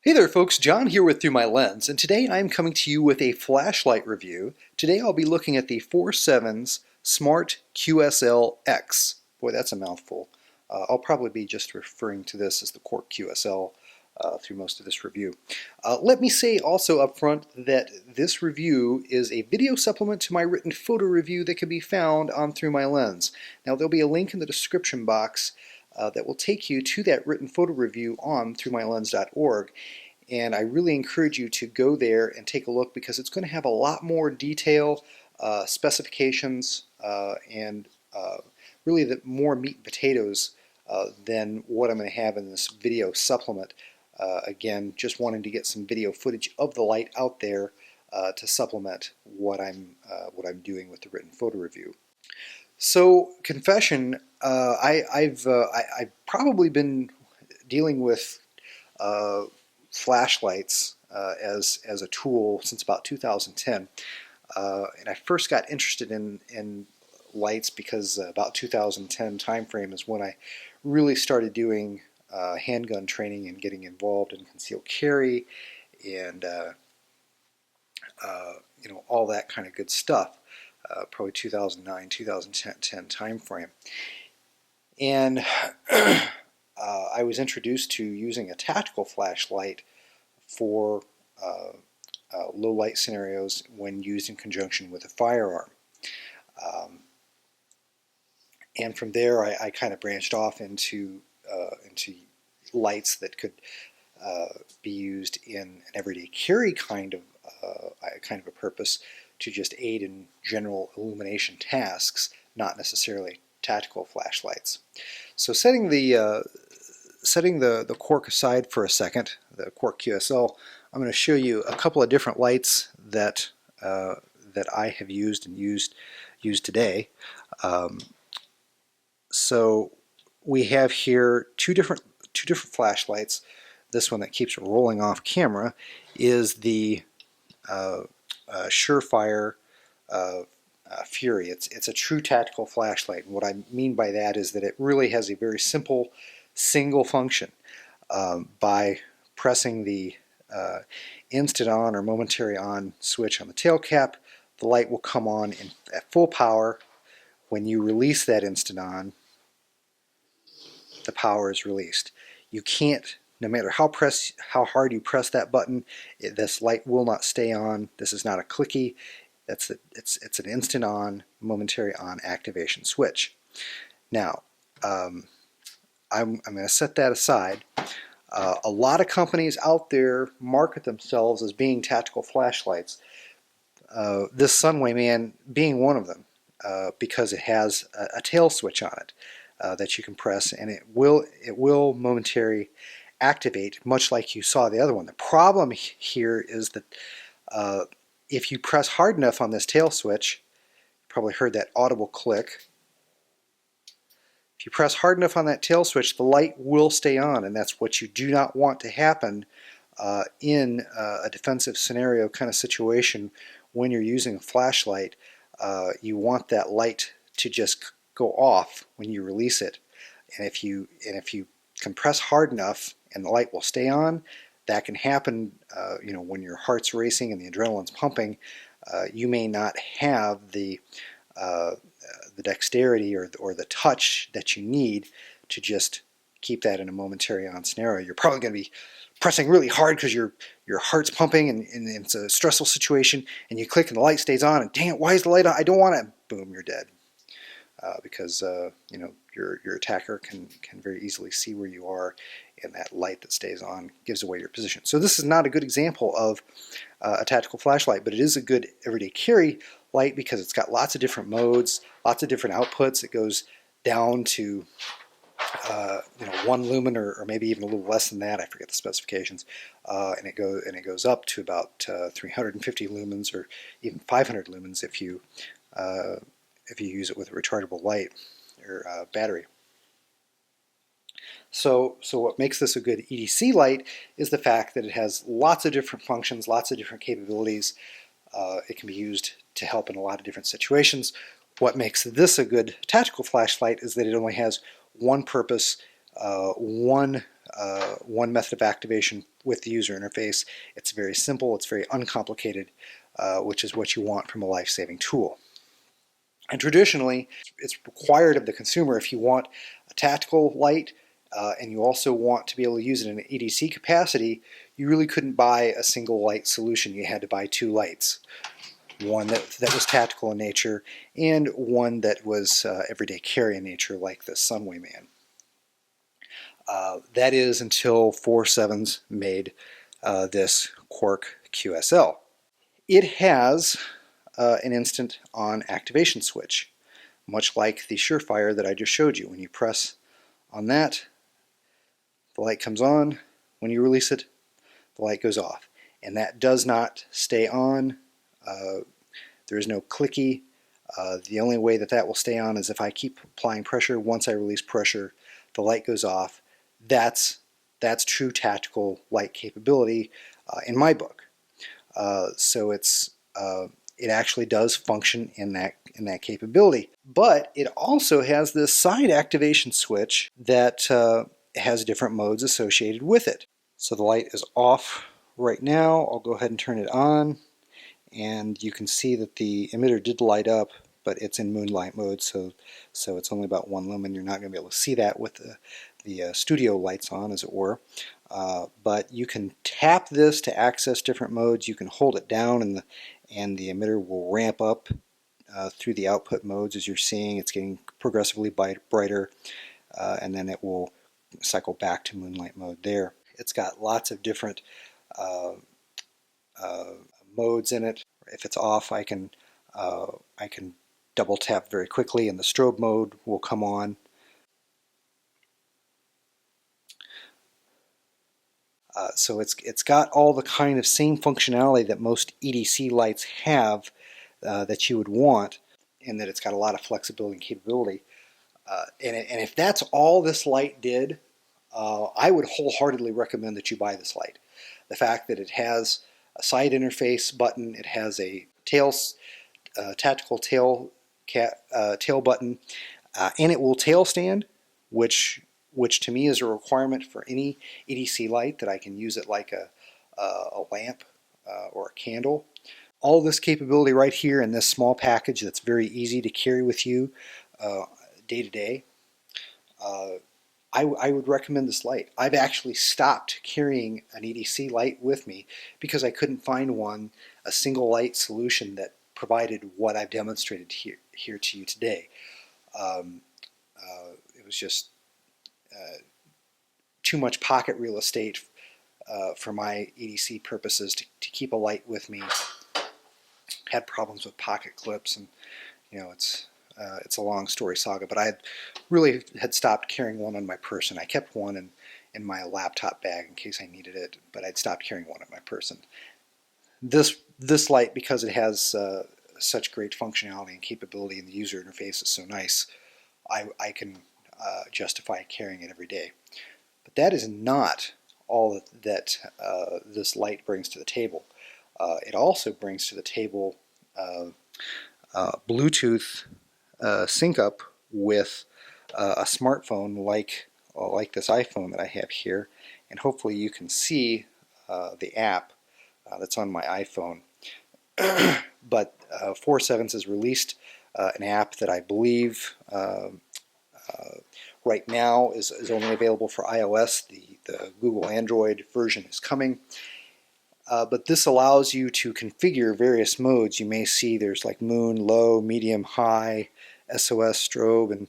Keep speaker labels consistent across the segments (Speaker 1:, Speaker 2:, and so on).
Speaker 1: Hey there folks, John here with Through My Lens, and today I'm coming to you with a flashlight review. Today I'll be looking at the Foursevens Smart QSL X. Boy, that's a mouthful. I'll probably be just referring to this as the Quark QSL through most of this review. Let me say also up front that this review is a video supplement to my written photo review that can be found on Through My Lens. Now there'll be a link in the description box that will take you to that written photo review on throughmylens.org. And I really encourage you to go there and take a look because it's going to have a lot more detail, specifications, and really more meat and potatoes than what I'm going to have in this video supplement. Again, just wanting to get some video footage of the light out there to supplement what I'm doing with the written photo review. So, confession, I've probably been dealing with flashlights as a tool since about 2010, and I first got interested in lights because about 2010 time frame is when I really started doing handgun training and getting involved in concealed carry and all that kind of good stuff. Probably 2009, 2010 time frame. And I was introduced to using a tactical flashlight for low light scenarios when used in conjunction with a firearm. And from there I kind of branched off into lights that could be used in an everyday carry kind of a purpose to just aid in general illumination tasks, not necessarily tactical flashlights. So setting the Quark aside for a second, the Quark QSL, I'm going to show you a couple of different lights that I have used and used today. So we have here two different flashlights. This one that keeps rolling off camera is the Surefire Fury. It's a true tactical flashlight. And what I mean by that is that it really has a very simple single function. By pressing the instant on or momentary on switch on the tail cap, the light will come on at full power. When you release that instant on, the power is released. You can't, no matter how hard you press that button, this light will not stay on. This is not a clicky. It's an instant on, momentary on activation switch. Now, I'm going to set that aside. A lot of companies out there market themselves as being tactical flashlights. This Sunway Man being one of them, because it has a tail switch on it that you can press, and it will momentarily activate, much like you saw the other one. The problem here is that if you press hard enough on this tail switch, you probably heard that audible click. If you press hard enough on that tail switch, the light will stay on, and that's what you do not want to happen in a defensive scenario kind of situation when you're using a flashlight. You want that light to just go off when you release it, and if you can press hard enough and the light will stay on, that can happen when your heart's racing and the adrenaline's pumping. You may not have the dexterity or the touch that you need to just keep that in a momentary on scenario. You're probably going to be pressing really hard because your heart's pumping and it's a stressful situation, and you click and the light stays on, and dang it, why is the light on? I don't want it. Boom, you're dead. Because your attacker can very easily see where you are, and that light that stays on gives away your position. So this is not a good example of a tactical flashlight, but it is a good everyday carry light because it's got lots of different modes, lots of different outputs. It goes down to 1 lumen or maybe even a little less than that. I forget the specifications, and it goes up to about 350 lumens or even 500 lumens if you use it with a rechargeable light or battery. So what makes this a good EDC light is the fact that it has lots of different functions, lots of different capabilities. It can be used to help in a lot of different situations. What makes this a good tactical flashlight is that it only has one purpose, one one method of activation with the user interface. It's very simple, it's very uncomplicated, which is what you want from a life-saving tool. And traditionally, it's required of the consumer, if you want a tactical light and you also want to be able to use it in an EDC capacity, you really couldn't buy a single light solution. You had to buy two lights. One that was tactical in nature and one that was everyday carry in nature, like the Sunway Man. That is until Foursevens made this Quark QSL. It has an instant on activation switch, much like the Surefire that I just showed you. When you press on that, the light comes on. When you release it, the light goes off. And that does not stay on. There is no clicky. The only way that that will stay on is if I keep applying pressure. Once I release pressure, the light goes off. That's true tactical light capability in my book. So it actually does function in that capability. But it also has this side activation switch that has different modes associated with it. So the light is off right now. I'll go ahead and turn it on, and you can see that the emitter did light up, but it's in moonlight mode, so it's only about 1 lumen. You're not going to be able to see that with the studio lights on, as it were. But you can tap this to access different modes. You can hold it down, and the emitter will ramp up through the output modes. As you're seeing, it's getting progressively brighter, and then it will cycle back to moonlight mode there. It's got lots of different modes in it. If it's off, I can double tap very quickly and the strobe mode will come on. So it's got all the kind of same functionality that most EDC lights have that you would want, in that it's got a lot of flexibility and capability. And if that's all this light did, I would wholeheartedly recommend that you buy this light. The fact that it has a side interface button, it has a tactical tail button, and it will tail stand, which to me is a requirement for any EDC light, that I can use it like a lamp or a candle. All this capability right here in this small package that's very easy to carry with you day to day. I would recommend this light. I've actually stopped carrying an EDC light with me because I couldn't find a single light solution that provided what I've demonstrated here to you today. It was just too much pocket real estate for my EDC purposes to keep a light with me. Had problems with pocket clips, and it's a long story saga, but I really had stopped carrying one on my person. I kept one in my laptop bag in case I needed it, but I'd stopped carrying one on my person. This light, because it has such great functionality and capability, and the user interface is so nice, I can justify carrying it every day. But that is not all that this light brings to the table. It also brings to the table Bluetooth sync up with a smartphone like this iPhone that I have here, and hopefully you can see the app that's on my iPhone. But Foursevens has released an app that I believe right now is only available for iOS. The Google Android version is coming. But this allows you to configure various modes. You may see there's like moon, low, medium, high, SOS, strobe, and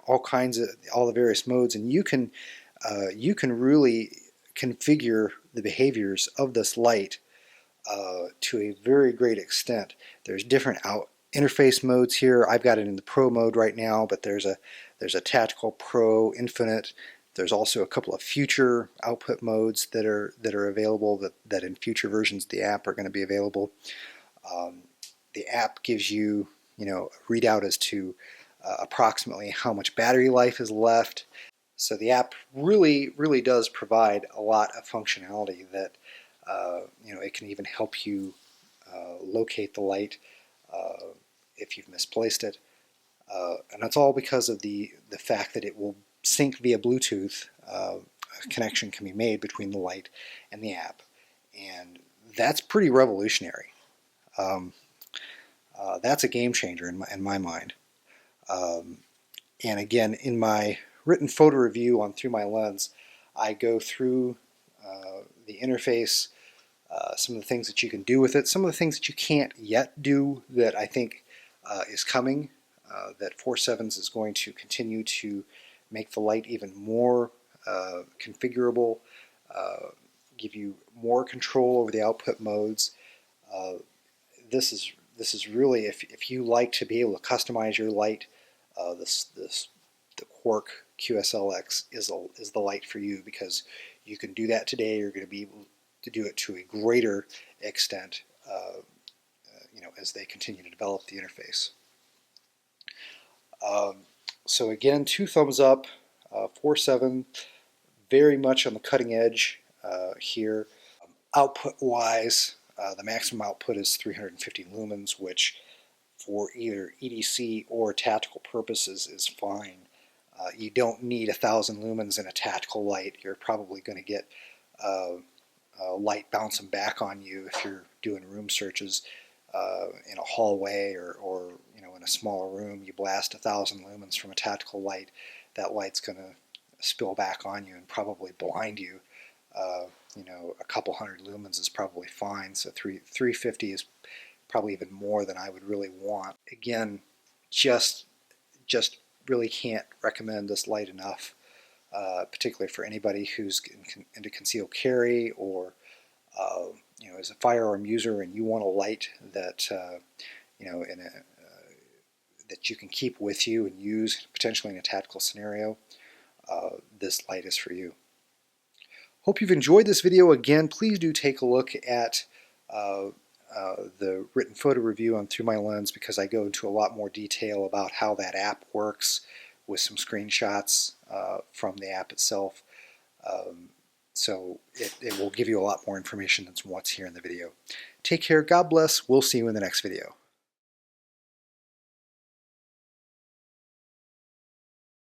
Speaker 1: all the various modes. And you can really configure the behaviors of this light to a very great extent. There's different interface modes here. I've got it in the Pro mode right now, but there's a Tactical, Pro, Infinite. There's also a couple of future output modes that are available that in future versions of the app are going to be available. The app gives you a readout as to approximately how much battery life is left. So the app really does provide a lot of functionality that it can even help you locate the light if you've misplaced it. And that's all because of the fact that it will sync via Bluetooth, a connection can be made between the light and the app, and that's pretty revolutionary. That's a game changer in my mind. And again, in my written photo review on Through My Lens, I go through the interface, some of the things that you can do with it, some of the things that you can't yet do that I think is coming, that Foursevens is going to continue to make the light even more configurable, give you more control over the output modes. This is really, if you like to be able to customize your light, the Quark QSLX is the light for you, because you can do that today. You're going to be able to do it to a greater extent, as they continue to develop the interface. So again, 2 thumbs up. 4.7, very much on the cutting edge here. Output-wise, the maximum output is 350 lumens, which for either EDC or tactical purposes is fine. You don't need 1,000 lumens in a tactical light. You're probably going to get light bouncing back on you if you're doing room searches in a hallway or in a smaller room. You blast 1,000 lumens from a tactical light, that light's going to spill back on you and probably blind you. A couple hundred lumens is probably fine, so 350 is probably even more than I would really want. Again, just really can't recommend this light enough, particularly for anybody who's into concealed carry, or as a firearm user and you want a light that that you can keep with you and use potentially in a tactical scenario. This light is for you. Hope you've enjoyed this video. Again, please do take a look at the written photo review on Through My Lens, because I go into a lot more detail about how that app works, with some screenshots from the app itself. So it will give you a lot more information than what's here in the video. Take care, God bless, we'll see you in the next video.